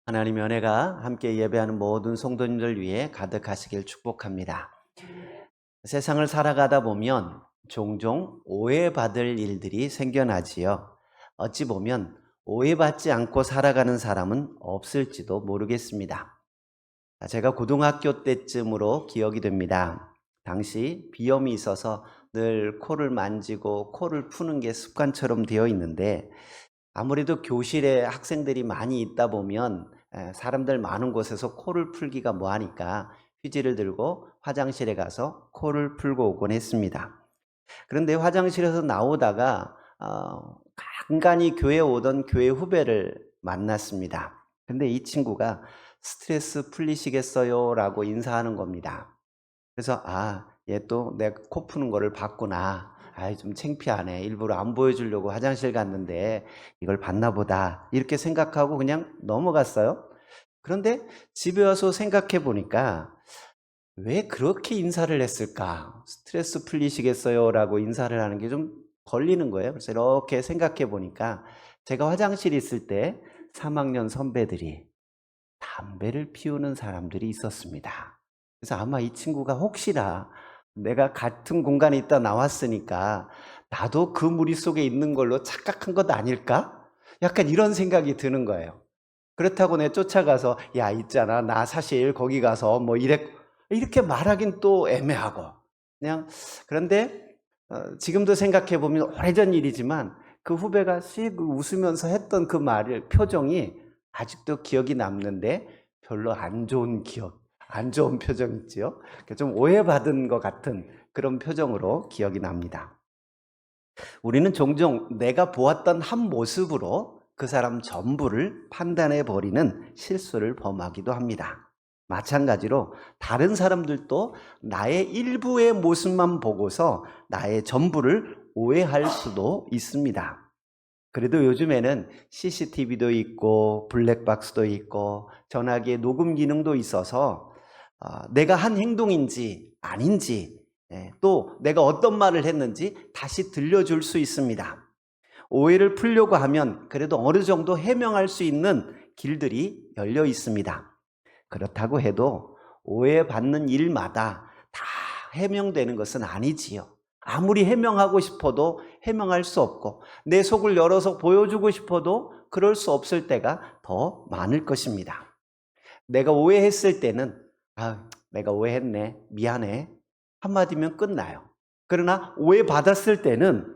하나님의 은혜가 함께 예배하는 모든 성도님들 위해 가득하시길 축복합니다. 세상을 살아가다 보면 종종 오해받을 일들이 생겨나지요. 어찌 보면 오해받지 않고 살아가는 사람은 없을지도 모르겠습니다. 제가 고등학교 때쯤으로 기억이 됩니다. 당시 비염이 있어서 늘 코를 만지고 코를 푸는 게 습관처럼 되어 있는데, 아무래도 교실에 학생들이 많이 있다 보면 사람들 많은 곳에서 코를 풀기가 뭐하니까 휴지를 들고 화장실에 가서 코를 풀고 오곤 했습니다. 그런데 화장실에서 나오다가 간간히 교회에 오던 교회 후배를 만났습니다. 근데 이 친구가 스트레스 풀리시겠어요? 라고 인사하는 겁니다. 그래서 얘 또 내 코 푸는 거를 봤구나. 좀 창피하네. 일부러 안 보여주려고 화장실 갔는데 이걸 봤나 보다. 이렇게 생각하고 그냥 넘어갔어요. 그런데 집에 와서 생각해 보니까 왜 그렇게 인사를 했을까? 스트레스 풀리시겠어요? 라고 인사를 하는 게 좀 걸리는 거예요. 그래서 이렇게 생각해 보니까 제가 화장실에 있을 때 3학년 선배들이 담배를 피우는 사람들이 있었습니다. 그래서 아마 이 친구가 혹시나 내가 같은 공간에 있다 나왔으니까 나도 그 무리 속에 있는 걸로 착각한 것 아닐까? 약간 이런 생각이 드는 거예요. 그렇다고 내가 쫓아가서 야 있잖아 나 사실 거기 가서 뭐 이렇게 말하긴 또 애매하고 그냥. 그런데 지금도 생각해 보면 오래전 일이지만 그 후배가 씩 웃으면서 했던 그 말을 표정이 아직도 기억이 남는데 별로 안 좋은 안 좋은 표정 있지요. 좀 오해받은 것 같은 그런 표정으로 기억이 납니다. 우리는 종종 내가 보았던 한 모습으로 그 사람 전부를 판단해 버리는 실수를 범하기도 합니다. 마찬가지로 다른 사람들도 나의 일부의 모습만 보고서 나의 전부를 오해할 수도 있습니다. 그래도 요즘에는 CCTV도 있고 블랙박스도 있고 전화기에 녹음 기능도 있어서 내가 한 행동인지 아닌지, 또 내가 어떤 말을 했는지 다시 들려줄 수 있습니다. 오해를 풀려고 하면 그래도 어느 정도 해명할 수 있는 길들이 열려 있습니다. 그렇다고 해도 오해받는 일마다 다 해명되는 것은 아니지요. 아무리 해명하고 싶어도 해명할 수 없고 내 속을 열어서 보여주고 싶어도 그럴 수 없을 때가 더 많을 것입니다. 내가 오해했을 때는 내가 오해했네, 미안해 한마디면 끝나요. 그러나 오해받았을 때는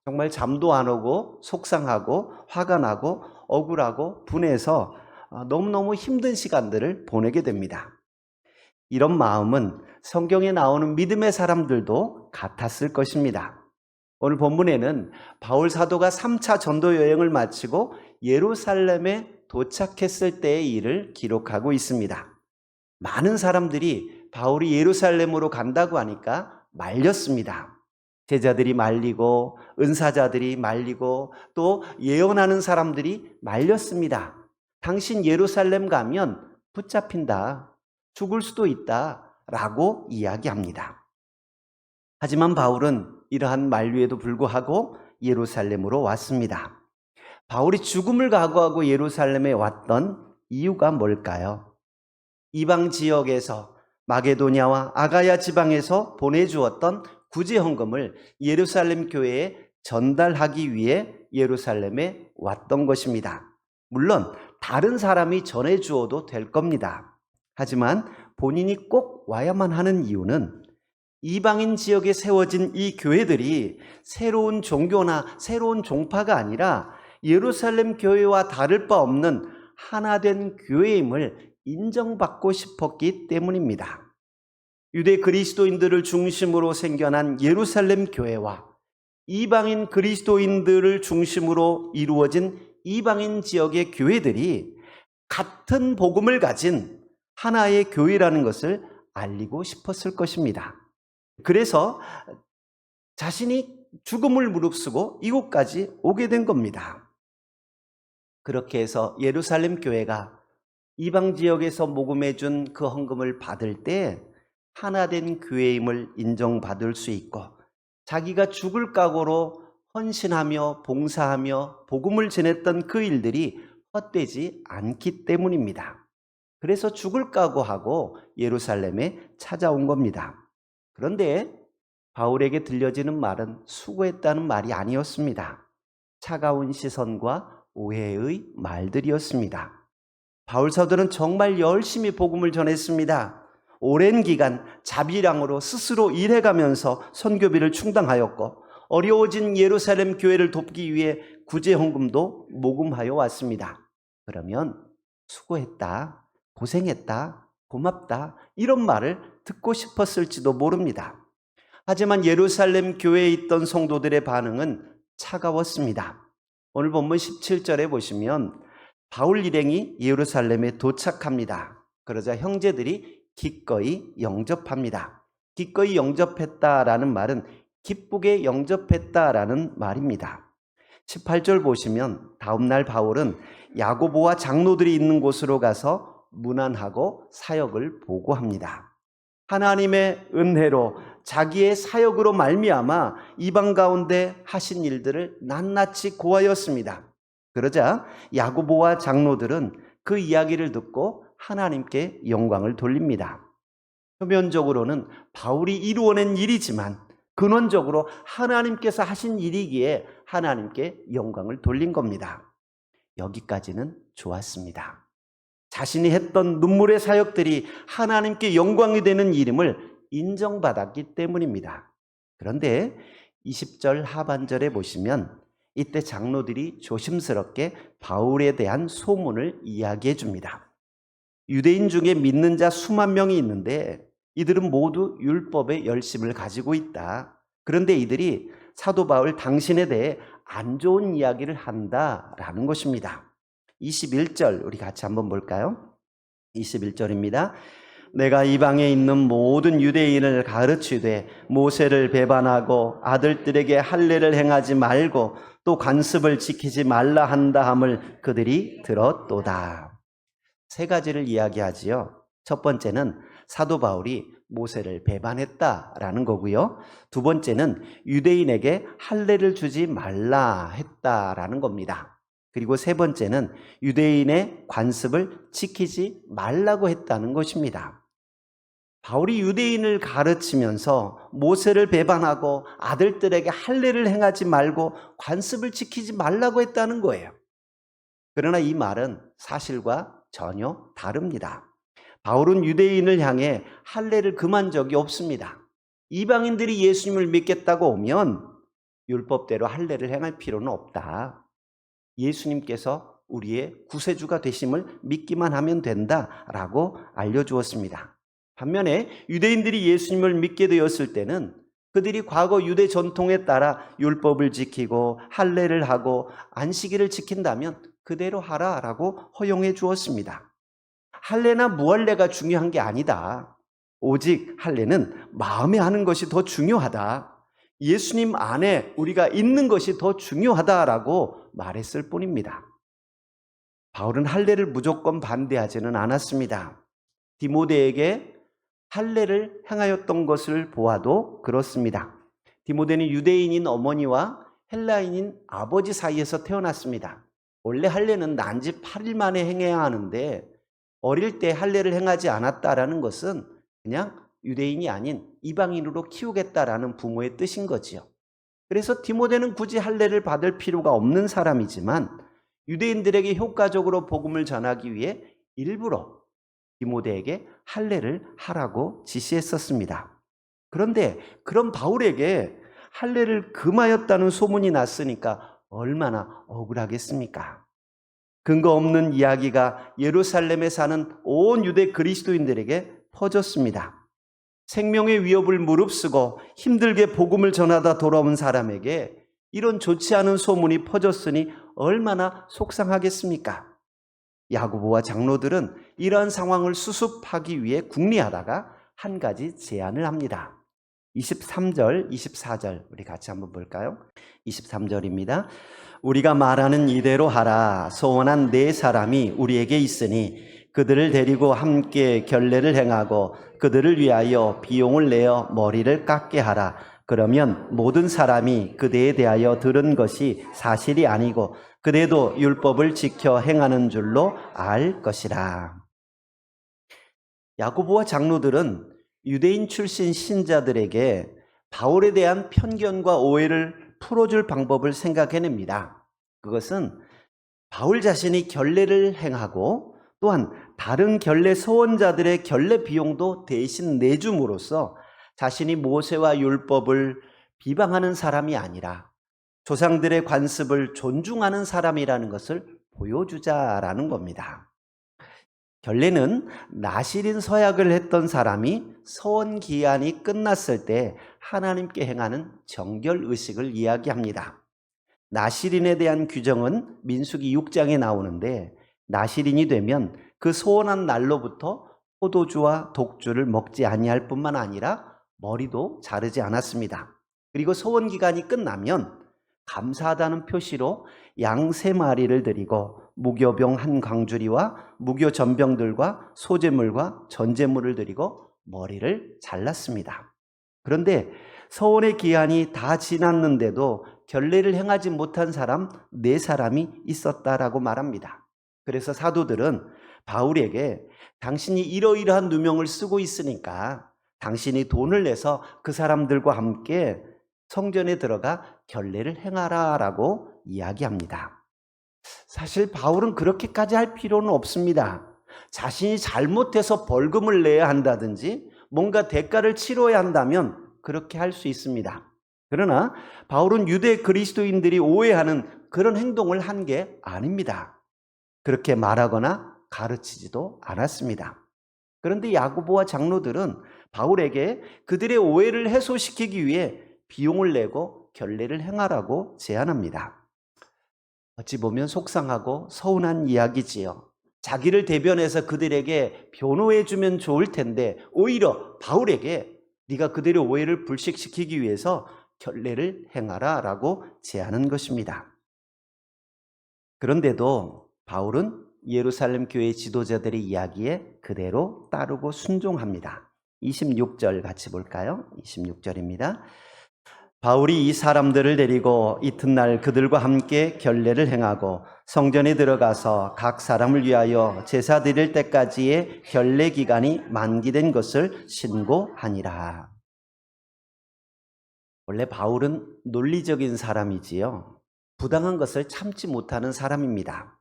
정말 잠도 안 오고 속상하고 화가 나고 억울하고 분해서 너무너무 힘든 시간들을 보내게 됩니다. 이런 마음은 성경에 나오는 믿음의 사람들도 같았을 것입니다. 오늘 본문에는 바울 사도가 3차 전도 여행을 마치고 예루살렘에 도착했을 때의 일을 기록하고 있습니다. 많은 사람들이 바울이 예루살렘으로 간다고 하니까 말렸습니다. 제자들이 말리고 은사자들이 말리고 또 예언하는 사람들이 말렸습니다. 당신 예루살렘 가면 붙잡힌다, 죽을 수도 있다 라고 이야기합니다. 하지만 바울은 이러한 만류에도 불구하고 예루살렘으로 왔습니다. 바울이 죽음을 각오하고 예루살렘에 왔던 이유가 뭘까요? 이방 지역에서 마게도냐와 아가야 지방에서 보내주었던 구제 헌금을 예루살렘 교회에 전달하기 위해 예루살렘에 왔던 것입니다. 물론 다른 사람이 전해주어도 될 겁니다. 하지만 본인이 꼭 와야만 하는 이유는 이방인 지역에 세워진 이 교회들이 새로운 종교나 새로운 종파가 아니라 예루살렘 교회와 다를 바 없는 하나된 교회임을 인정받고 싶었기 때문입니다. 유대 그리스도인들을 중심으로 생겨난 예루살렘 교회와 이방인 그리스도인들을 중심으로 이루어진 이방인 지역의 교회들이 같은 복음을 가진 하나의 교회라는 것을 알리고 싶었을 것입니다. 그래서 자신이 죽음을 무릅쓰고 이곳까지 오게 된 겁니다. 그렇게 해서 예루살렘 교회가 이방 지역에서 모금해 준 그 헌금을 받을 때 하나된 교회임을 인정받을 수 있고 자기가 죽을 각오로 헌신하며 봉사하며 복음을 전했던 그 일들이 헛되지 않기 때문입니다. 그래서 죽을 각오하고 예루살렘에 찾아온 겁니다. 그런데 바울에게 들려지는 말은 수고했다는 말이 아니었습니다. 차가운 시선과 오해의 말들이었습니다. 바울 사도는 정말 열심히 복음을 전했습니다. 오랜 기간 자비량으로 스스로 일해가면서 선교비를 충당하였고, 어려워진 예루살렘 교회를 돕기 위해 구제헌금도 모금하여 왔습니다. 그러면 수고했다, 고생했다, 고맙다 이런 말을 듣고 싶었을지도 모릅니다. 하지만 예루살렘 교회에 있던 성도들의 반응은 차가웠습니다. 오늘 본문 17절에 보시면 바울 일행이 예루살렘에 도착합니다. 그러자 형제들이 기꺼이 영접합니다. 기꺼이 영접했다라는 말은 기쁘게 영접했다라는 말입니다. 18절 보시면 다음날 바울은 야고보와 장로들이 있는 곳으로 가서 문안하고 사역을 보고합니다. 하나님의 은혜로 자기의 사역으로 말미암아 이방 가운데 하신 일들을 낱낱이 고하였습니다. 그러자 야고보와 장로들은 그 이야기를 듣고 하나님께 영광을 돌립니다. 표면적으로는 바울이 이루어낸 일이지만 근원적으로 하나님께서 하신 일이기에 하나님께 영광을 돌린 겁니다. 여기까지는 좋았습니다. 자신이 했던 눈물의 사역들이 하나님께 영광이 되는 이름을 인정받았기 때문입니다. 그런데 20절 하반절에 보시면 이때 장로들이 조심스럽게 바울에 대한 소문을 이야기해 줍니다. 유대인 중에 믿는 자 수만 명이 있는데 이들은 모두 율법의 열심을 가지고 있다. 그런데 이들이 사도 바울 당신에 대해 안 좋은 이야기를 한다라는 것입니다. 21절 우리 같이 한번 볼까요? 21절입니다. 내가 이방에 있는 모든 유대인을 가르치되 모세를 배반하고 아들들에게 할례를 행하지 말고 또 관습을 지키지 말라 한다 함을 그들이 들었도다. 세 가지를 이야기하지요. 첫 번째는 사도 바울이 모세를 배반했다라는 거고요. 두 번째는 유대인에게 할례를 주지 말라 했다라는 겁니다. 그리고 세 번째는 유대인의 관습을 지키지 말라고 했다는 것입니다. 바울이 유대인을 가르치면서 모세를 배반하고 아들들에게 할례를 행하지 말고 관습을 지키지 말라고 했다는 거예요. 그러나 이 말은 사실과 전혀 다릅니다. 바울은 유대인을 향해 할례를 금한 적이 없습니다. 이방인들이 예수님을 믿겠다고 오면 율법대로 할례를 행할 필요는 없다. 예수님께서 우리의 구세주가 되심을 믿기만 하면 된다라고 알려주었습니다. 반면에 유대인들이 예수님을 믿게 되었을 때는 그들이 과거 유대 전통에 따라 율법을 지키고 할례를 하고 안식일을 지킨다면 그대로 하라라고 허용해 주었습니다. 할례나 무할례가 중요한 게 아니다. 오직 할례는 마음에 하는 것이 더 중요하다. 예수님 안에 우리가 있는 것이 더 중요하다라고 말했을 뿐입니다. 바울은 할례를 무조건 반대하지는 않았습니다. 디모데에게 할례를 행하였던 것을 보아도 그렇습니다. 디모데는 유대인인 어머니와 헬라인인 아버지 사이에서 태어났습니다. 원래 할례는 난 지 8일 만에 행해야 하는데 어릴 때 할례를 행하지 않았다라는 것은 그냥 유대인이 아닌 이방인으로 키우겠다라는 부모의 뜻인 거지요. 그래서 디모데는 굳이 할례를 받을 필요가 없는 사람이지만 유대인들에게 효과적으로 복음을 전하기 위해 일부러 디모데에게 할례를 하라고 지시했었습니다. 그런데 그런 바울에게 할례를 금하였다는 소문이 났으니까 얼마나 억울하겠습니까? 근거 없는 이야기가 예루살렘에 사는 온 유대 그리스도인들에게 퍼졌습니다. 생명의 위협을 무릅쓰고 힘들게 복음을 전하다 돌아온 사람에게 이런 좋지 않은 소문이 퍼졌으니 얼마나 속상하겠습니까? 야고보와 장로들은 이러한 상황을 수습하기 위해 궁리하다가 한 가지 제안을 합니다. 23절, 24절 우리 같이 한번 볼까요? 23절입니다. 우리가 말하는 이대로 하라. 소원한 네 사람이 우리에게 있으니 그들을 데리고 함께 결례를 행하고 그들을 위하여 비용을 내어 머리를 깎게 하라. 그러면 모든 사람이 그대에 대하여 들은 것이 사실이 아니고 그대도 율법을 지켜 행하는 줄로 알 것이라. 야고보와 장로들은 유대인 출신 신자들에게 바울에 대한 편견과 오해를 풀어줄 방법을 생각해냅니다. 그것은 바울 자신이 결례를 행하고 또한 다른 결례 소원자들의 결례 비용도 대신 내줌으로써 자신이 모세와 율법을 비방하는 사람이 아니라 조상들의 관습을 존중하는 사람이라는 것을 보여주자라는 겁니다. 결례는 나실인 서약을 했던 사람이 서원 기한이 끝났을 때 하나님께 행하는 정결 의식을 이야기합니다. 나실인에 대한 규정은 민수기 6장에 나오는데 나실인이 되면 그 소원한 날로부터 포도주와 독주를 먹지 아니할 뿐만 아니라 머리도 자르지 않았습니다. 그리고 소원 기간이 끝나면 감사하다는 표시로 양 3마리를 드리고 무교병 한 광주리와 무교 전병들과 소제물과 전제물을 드리고 머리를 잘랐습니다. 그런데 서원의 기한이 다 지났는데도 결례를 행하지 못한 사람 4사람이 있었다라고 말합니다. 그래서 사도들은 바울에게 당신이 이러이러한 누명을 쓰고 있으니까 당신이 돈을 내서 그 사람들과 함께 성전에 들어가 결례를 행하라라고 이야기합니다. 사실 바울은 그렇게까지 할 필요는 없습니다. 자신이 잘못해서 벌금을 내야 한다든지 뭔가 대가를 치러야 한다면 그렇게 할 수 있습니다. 그러나 바울은 유대 그리스도인들이 오해하는 그런 행동을 한 게 아닙니다. 그렇게 말하거나 가르치지도 않았습니다. 그런데 야고보와 장로들은 바울에게 그들의 오해를 해소시키기 위해 비용을 내고 결례를 행하라고 제안합니다. 어찌 보면 속상하고 서운한 이야기지요. 자기를 대변해서 그들에게 변호해주면 좋을 텐데 오히려 바울에게 네가 그들의 오해를 불식시키기 위해서 결례를 행하라 라고 제안한 것입니다. 그런데도 바울은 예루살렘 교회 지도자들의 이야기에 그대로 따르고 순종합니다. 26절 같이 볼까요? 26절입니다. 바울이 이 사람들을 데리고 이튿날 그들과 함께 결례를 행하고 성전에 들어가서 각 사람을 위하여 제사 드릴 때까지의 결례 기간이 만기된 것을 신고하니라. 원래 바울은 논리적인 사람이지요. 부당한 것을 참지 못하는 사람입니다.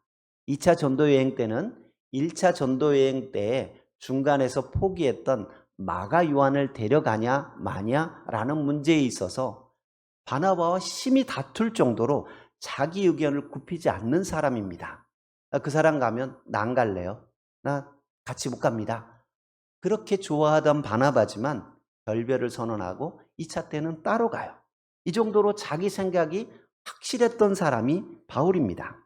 2차 전도여행 때는 1차 전도여행 때 중간에서 포기했던 마가 요한을 데려가냐 마냐라는 문제에 있어서 바나바와 심히 다툴 정도로 자기 의견을 굽히지 않는 사람입니다. 그 사람 가면 나 안 갈래요. 나 같이 못 갑니다. 그렇게 좋아하던 바나바지만 결별을 선언하고 2차 때는 따로 가요. 이 정도로 자기 생각이 확실했던 사람이 바울입니다.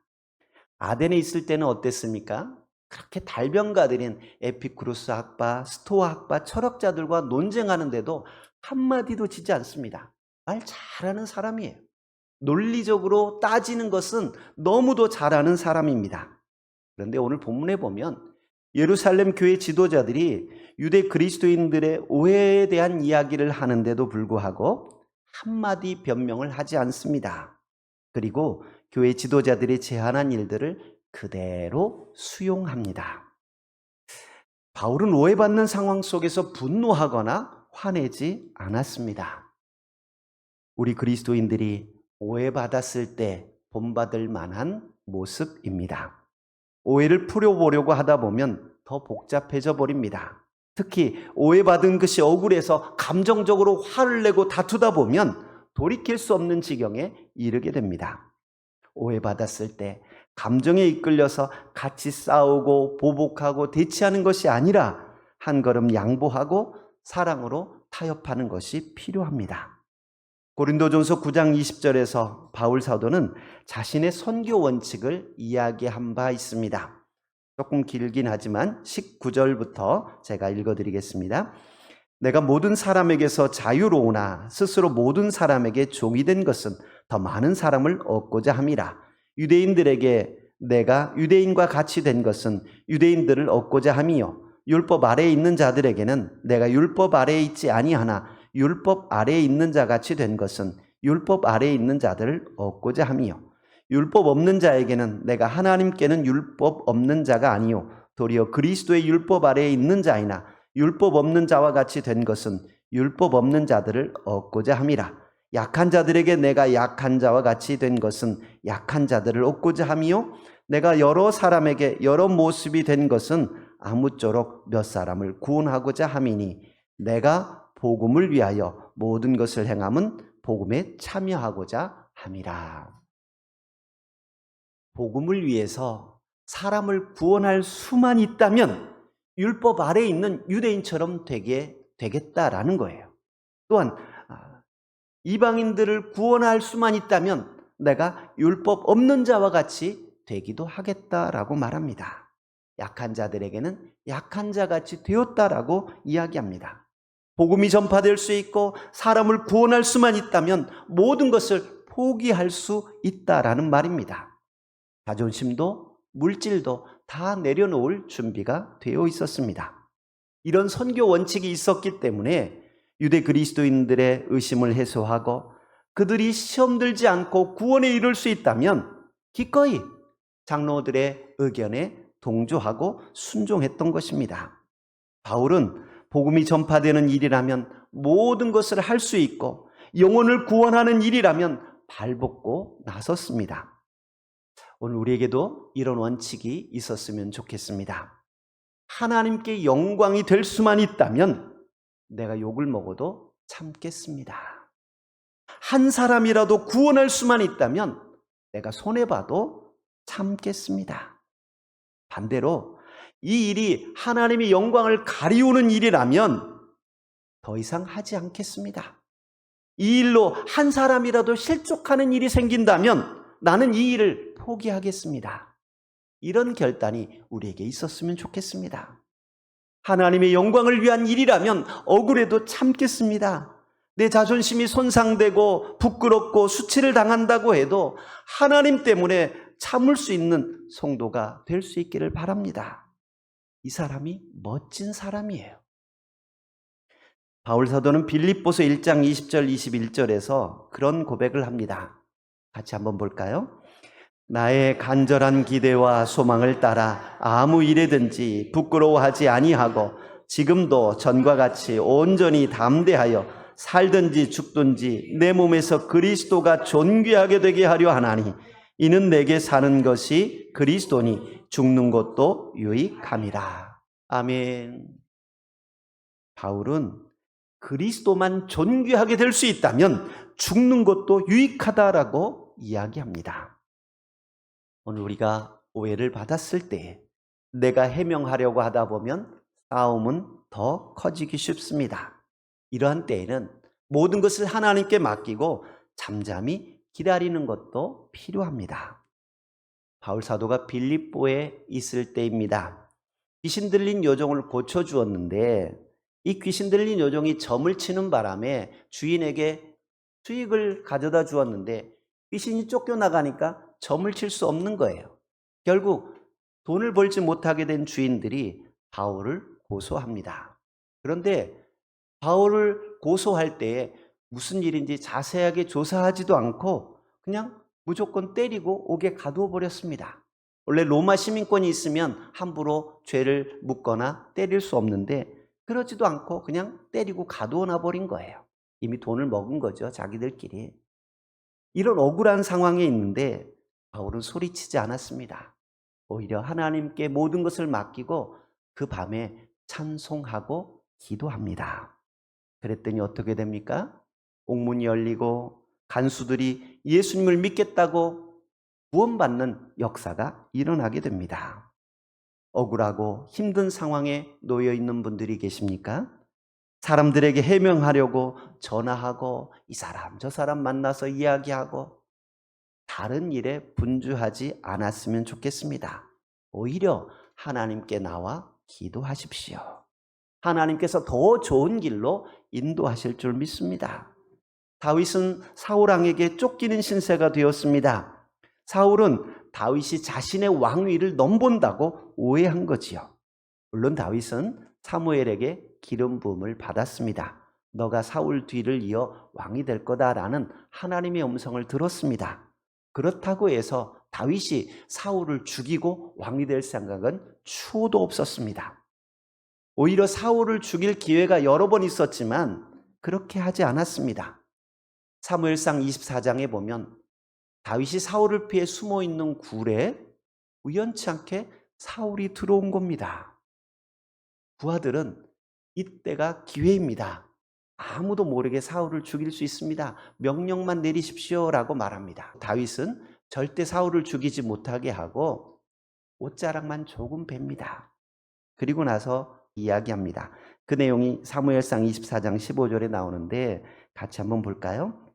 아덴에 있을 때는 어땠습니까? 그렇게 달변가들인 에피쿠로스 학파, 스토아 학파, 철학자들과 논쟁하는데도 한마디도 지지 않습니다. 말 잘하는 사람이에요. 논리적으로 따지는 것은 너무도 잘하는 사람입니다. 그런데 오늘 본문에 보면 예루살렘 교회 지도자들이 유대 그리스도인들의 오해에 대한 이야기를 하는데도 불구하고 한마디 변명을 하지 않습니다. 그리고 교회 지도자들이 제안한 일들을 그대로 수용합니다. 바울은 오해받는 상황 속에서 분노하거나 화내지 않았습니다. 우리 그리스도인들이 오해받았을 때 본받을 만한 모습입니다. 오해를 풀어보려고 하다 보면 더 복잡해져 버립니다. 특히 오해받은 것이 억울해서 감정적으로 화를 내고 다투다 보면 돌이킬 수 없는 지경에 이르게 됩니다. 오해받았을 때 감정에 이끌려서 같이 싸우고 보복하고 대치하는 것이 아니라 한 걸음 양보하고 사랑으로 타협하는 것이 필요합니다. 고린도전서 9장 20절에서 바울 사도는 자신의 선교 원칙을 이야기한 바 있습니다. 조금 길긴 하지만 19절부터 제가 읽어드리겠습니다. 내가 모든 사람에게서 자유로우나 스스로 모든 사람에게 종이 된 것은 더 많은 사람을 얻고자 함이라. 유대인들에게 내가 유대인과 같이 된 것은 유대인들을 얻고자 함이요 율법 아래에 있는 자들에게는 내가 율법 아래에 있지 아니하나 율법 아래에 있는 자같이 된 것은 율법 아래에 있는 자들을 얻고자 함이요 율법 없는 자에게는 내가 하나님께는 율법 없는 자가 아니요 도리어 그리스도의 율법 아래에 있는 자이나 율법 없는 자와 같이 된 것은 율법 없는 자들을 얻고자 함이라. 약한 자들에게 내가 약한 자와 같이 된 것은 약한 자들을 얻고자 함이요 내가 여러 사람에게 여러 모습이 된 것은 아무쪼록 몇 사람을 구원하고자 함이니 내가 복음을 위하여 모든 것을 행함은 복음에 참여하고자 함이라. 복음을 위해서 사람을 구원할 수만 있다면 율법 아래에 있는 유대인처럼 되겠다라는 거예요. 또한 이방인들을 구원할 수만 있다면 내가 율법 없는 자와 같이 되기도 하겠다라고 말합니다. 약한 자들에게는 약한 자같이 되었다라고 이야기합니다. 복음이 전파될 수 있고 사람을 구원할 수만 있다면 모든 것을 포기할 수 있다라는 말입니다. 자존심도 물질도 다 내려놓을 준비가 되어 있었습니다. 이런 선교 원칙이 있었기 때문에 유대 그리스도인들의 의심을 해소하고 그들이 시험 들지 않고 구원에 이를 수 있다면 기꺼이 장로들의 의견에 동조하고 순종했던 것입니다. 바울은 복음이 전파되는 일이라면 모든 것을 할 수 있고 영혼을 구원하는 일이라면 발벗고 나섰습니다. 오늘 우리에게도 이런 원칙이 있었으면 좋겠습니다. 하나님께 영광이 될 수만 있다면 내가 욕을 먹어도 참겠습니다. 한 사람이라도 구원할 수만 있다면 내가 손해봐도 참겠습니다. 반대로 이 일이 하나님의 영광을 가리우는 일이라면 더 이상 하지 않겠습니다. 이 일로 한 사람이라도 실족하는 일이 생긴다면 나는 이 일을 포기하겠습니다. 이런 결단이 우리에게 있었으면 좋겠습니다. 하나님의 영광을 위한 일이라면 억울해도 참겠습니다. 내 자존심이 손상되고 부끄럽고 수치를 당한다고 해도 하나님 때문에 참을 수 있는 성도가 될 수 있기를 바랍니다. 이 사람이 멋진 사람이에요. 바울 사도는 빌립보서 1장 20절 21절에서 그런 고백을 합니다. 같이 한번 볼까요? 나의 간절한 기대와 소망을 따라 아무 일에든지 부끄러워하지 아니하고 지금도 전과 같이 온전히 담대하여 살든지 죽든지 내 몸에서 그리스도가 존귀하게 되게 하려 하나니 이는 내게 사는 것이 그리스도니 죽는 것도 유익함이라. 아멘. 바울은 그리스도만 존귀하게 될 수 있다면 죽는 것도 유익하다라고 이야기합니다. 오늘 우리가 오해를 받았을 때 내가 해명하려고 하다 보면 싸움은 더 커지기 쉽습니다. 이러한 때에는 모든 것을 하나님께 맡기고 잠잠히 기다리는 것도 필요합니다. 바울 사도가 빌립보에 있을 때입니다. 귀신 들린 요종을 고쳐주었는데 이 귀신 들린 요종이 점을 치는 바람에 주인에게 수익을 가져다 주었는데 귀신이 쫓겨나가니까 점을 칠 수 없는 거예요. 결국 돈을 벌지 못하게 된 주인들이 바울을 고소합니다. 그런데 바울을 고소할 때에 무슨 일인지 자세하게 조사하지도 않고 그냥 무조건 때리고 옥에 가두어 버렸습니다. 원래 로마 시민권이 있으면 함부로 죄를 묻거나 때릴 수 없는데 그러지도 않고 그냥 때리고 가두어 놔버린 거예요. 이미 돈을 먹은 거죠, 자기들끼리. 이런 억울한 상황에 있는데 바울은 소리치지 않았습니다. 오히려 하나님께 모든 것을 맡기고 그 밤에 찬송하고 기도합니다. 그랬더니 어떻게 됩니까? 옥문이 열리고 간수들이 예수님을 믿겠다고 구원받는 역사가 일어나게 됩니다. 억울하고 힘든 상황에 놓여 있는 분들이 계십니까? 사람들에게 해명하려고 전화하고 이 사람 저 사람 만나서 이야기하고 다른 일에 분주하지 않았으면 좋겠습니다. 오히려 하나님께 나와 기도하십시오. 하나님께서 더 좋은 길로 인도하실 줄 믿습니다. 다윗은 사울왕에게 쫓기는 신세가 되었습니다. 사울은 다윗이 자신의 왕위를 넘본다고 오해한 거지요. 물론 다윗은 사무엘에게 기름 부음을 받았습니다. 너가 사울 뒤를 이어 왕이 될 거다라는 하나님의 음성을 들었습니다. 그렇다고 해서 다윗이 사울을 죽이고 왕이 될 생각은 추호도 없었습니다. 오히려 사울을 죽일 기회가 여러 번 있었지만 그렇게 하지 않았습니다. 사무엘상 24장에 보면 다윗이 사울을 피해 숨어 있는 굴에 우연치 않게 사울이 들어온 겁니다. 부하들은 이때가 기회입니다. 아무도 모르게 사울을 죽일 수 있습니다. 명령만 내리십시오라고 말합니다. 다윗은 절대 사울을 죽이지 못하게 하고 옷자락만 조금 뺍니다. 그리고 나서 이야기합니다. 그 내용이 사무엘상 24장 15절에 나오는데 같이 한번 볼까요?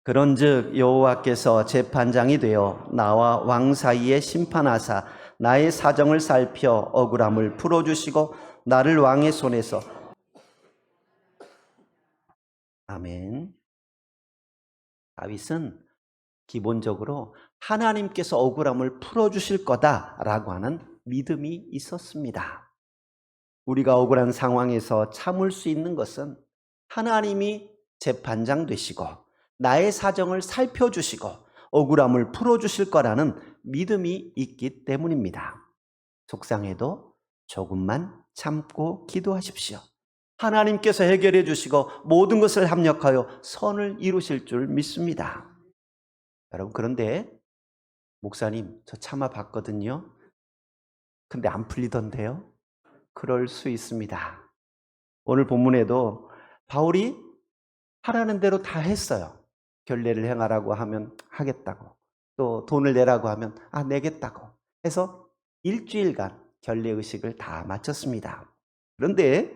그런즉 여호와께서 재판장이 되어 나와 왕 사이에 심판하사 나의 사정을 살펴 억울함을 풀어주시고 나를 왕의 손에서 아멘. 다윗은 기본적으로 하나님께서 억울함을 풀어주실 거다라고 하는 믿음이 있었습니다. 우리가 억울한 상황에서 참을 수 있는 것은 하나님이 재판장 되시고 나의 사정을 살펴주시고 억울함을 풀어주실 거라는 믿음이 있기 때문입니다. 속상해도 조금만 참고 기도하십시오. 하나님께서 해결해 주시고 모든 것을 합력하여 선을 이루실 줄 믿습니다. 여러분, 그런데 목사님, 저 참아봤거든요. 근데 안 풀리던데요? 그럴 수 있습니다. 오늘 본문에도 바울이 하라는 대로 다 했어요. 결례를 행하라고 하면 하겠다고, 또 돈을 내라고 하면 내겠다고 해서 일주일간 결례의식을 다 마쳤습니다. 그런데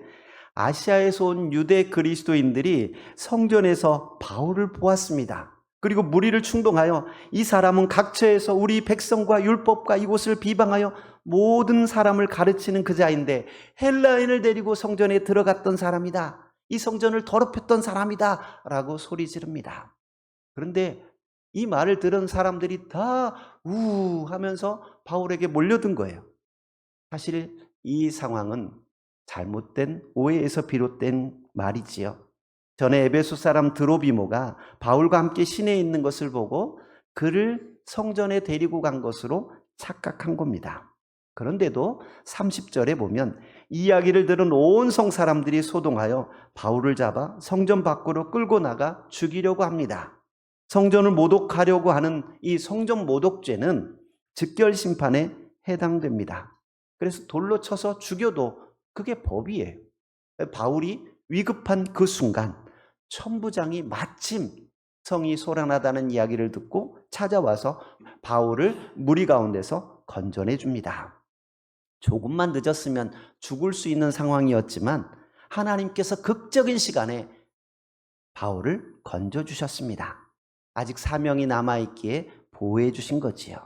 아시아에서 온 유대 그리스도인들이 성전에서 바울을 보았습니다. 그리고 무리를 충동하여 이 사람은 각처에서 우리 백성과 율법과 이곳을 비방하여 모든 사람을 가르치는 그 자인데 헬라인을 데리고 성전에 들어갔던 사람이다. 이 성전을 더럽혔던 사람이다 라고 소리 지릅니다. 그런데 이 말을 들은 사람들이 다 우 하면서 바울에게 몰려든 거예요. 사실 이 상황은 잘못된 오해에서 비롯된 말이지요. 전에 에베소 사람 드로비모가 바울과 함께 시내에 있는 것을 보고 그를 성전에 데리고 간 것으로 착각한 겁니다. 그런데도 30절에 보면 이 이야기를 들은 온 성 사람들이 소동하여 바울을 잡아 성전 밖으로 끌고 나가 죽이려고 합니다. 성전을 모독하려고 하는 이 성전 모독죄는 즉결 심판에 해당됩니다. 그래서 돌로 쳐서 죽여도 그게 법이에요. 바울이 위급한 그 순간 천부장이 마침 성이 소란하다는 이야기를 듣고 찾아와서 바울을 무리 가운데서 건져내 줍니다. 조금만 늦었으면 죽을 수 있는 상황이었지만 하나님께서 극적인 시간에 바울을 건져주셨습니다. 아직 사명이 남아있기에 보호해 주신 거지요.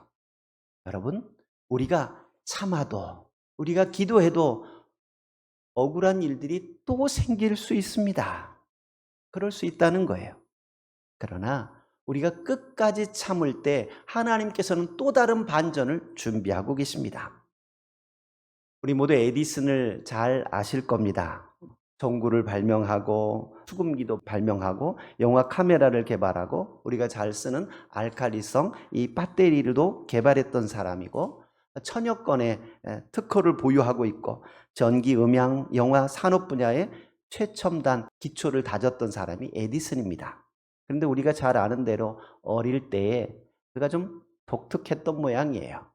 여러분, 우리가 참아도, 우리가 기도해도 억울한 일들이 또 생길 수 있습니다. 그럴 수 있다는 거예요. 그러나 우리가 끝까지 참을 때 하나님께서는 또 다른 반전을 준비하고 계십니다. 우리 모두 에디슨을 잘 아실 겁니다. 전구를 발명하고 수금기도 발명하고 영화 카메라를 개발하고 우리가 잘 쓰는 알칼리성 이 배터리도 개발했던 사람이고 천여 건의 특허를 보유하고 있고 전기, 음향, 영화 산업 분야의 최첨단 기초를 다졌던 사람이 에디슨입니다. 그런데 우리가 잘 아는 대로 어릴 때에 그가 좀 독특했던 모양이에요.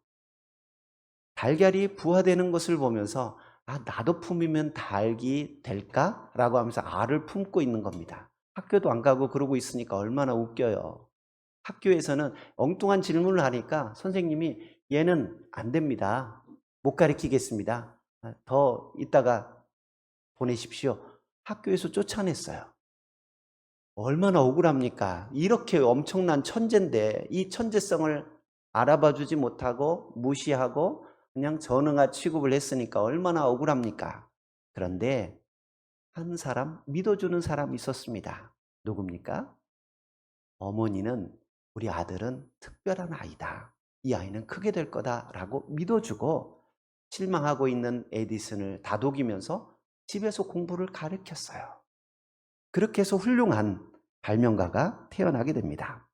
달걀이 부화되는 것을 보면서 나도 품으면 닭이 될까? 라고 하면서 알을 품고 있는 겁니다. 학교도 안 가고 그러고 있으니까 얼마나 웃겨요. 학교에서는 엉뚱한 질문을 하니까 선생님이 얘는 안 됩니다. 못 가르치겠습니다. 더 이따가 보내십시오. 학교에서 쫓아냈어요. 얼마나 억울합니까? 이렇게 엄청난 천재인데 이 천재성을 알아봐 주지 못하고 무시하고 그냥 전응아 취급을 했으니까 얼마나 억울합니까? 그런데 한 사람, 믿어주는 사람이 있었습니다. 누굽니까? 어머니는 우리 아들은 특별한 아이다. 이 아이는 크게 될 거다라고 믿어주고 실망하고 있는 에디슨을 다독이면서 집에서 공부를 가르쳤어요. 그렇게 해서 훌륭한 발명가가 태어나게 됩니다.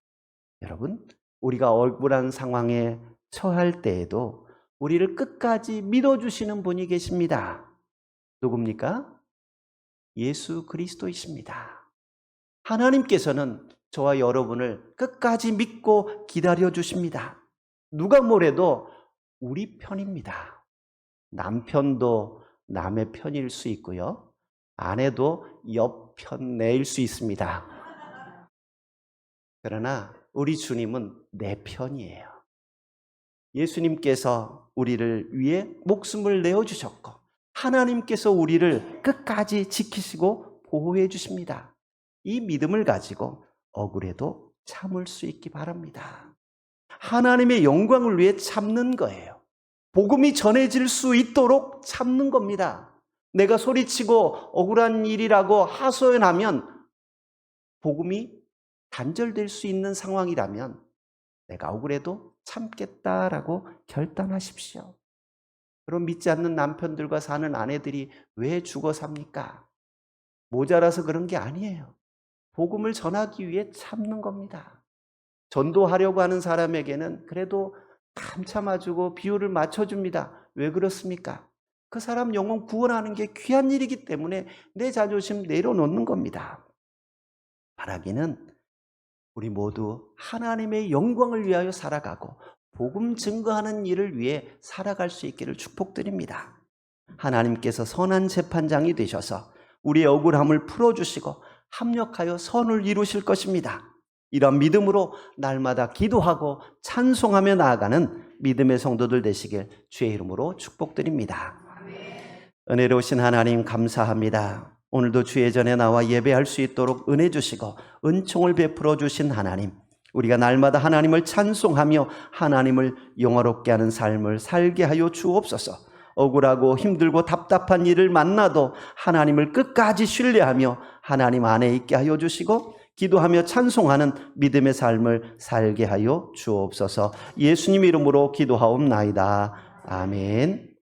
여러분, 우리가 억울한 상황에 처할 때에도 우리를 끝까지 믿어주시는 분이 계십니다. 누굽니까? 예수 그리스도이십니다. 하나님께서는 저와 여러분을 끝까지 믿고 기다려 주십니다. 누가 뭐래도 우리 편입니다. 남편도 남의 편일 수 있고요. 아내도 옆 편 내일 수 있습니다. 그러나 우리 주님은 내 편이에요. 예수님께서 우리를 위해 목숨을 내어주셨고 하나님께서 우리를 끝까지 지키시고 보호해 주십니다. 이 믿음을 가지고 억울해도 참을 수 있기 바랍니다. 하나님의 영광을 위해 참는 거예요. 복음이 전해질 수 있도록 참는 겁니다. 내가 소리치고 억울한 일이라고 하소연하면 복음이 단절될 수 있는 상황이라면 내가 억울해도 참겠다라고 결단하십시오. 그럼 믿지 않는 남편들과 사는 아내들이 왜 죽어 삽니까? 모자라서 그런 게 아니에요. 복음을 전하기 위해 참는 겁니다. 전도하려고 하는 사람에게는 그래도 감 참아주고 비율을 맞춰줍니다. 왜 그렇습니까? 그 사람 영혼 구원하는 게 귀한 일이기 때문에 내 자존심 내려놓는 겁니다. 바라기는 우리 모두 하나님의 영광을 위하여 살아가고 복음 증거하는 일을 위해 살아갈 수 있기를 축복드립니다. 하나님께서 선한 재판장이 되셔서 우리의 억울함을 풀어주시고 합력하여 선을 이루실 것입니다. 이런 믿음으로 날마다 기도하고 찬송하며 나아가는 믿음의 성도들 되시길 주의 이름으로 축복드립니다. 은혜로우신 하나님 감사합니다. 오늘도 주의 전에 나와 예배할 수 있도록 은혜 주시고 은총을 베풀어 주신 하나님, 우리가 날마다 하나님을 찬송하며 하나님을 영화롭게 하는 삶을 살게 하여 주옵소서. 억울하고 힘들고 답답한 일을 만나도 하나님을 끝까지 신뢰하며 하나님 안에 있게 하여 주시고 기도하며 찬송하는 믿음의 삶을 살게 하여 주옵소서. 예수님 이름으로 기도하옵나이다. 아멘.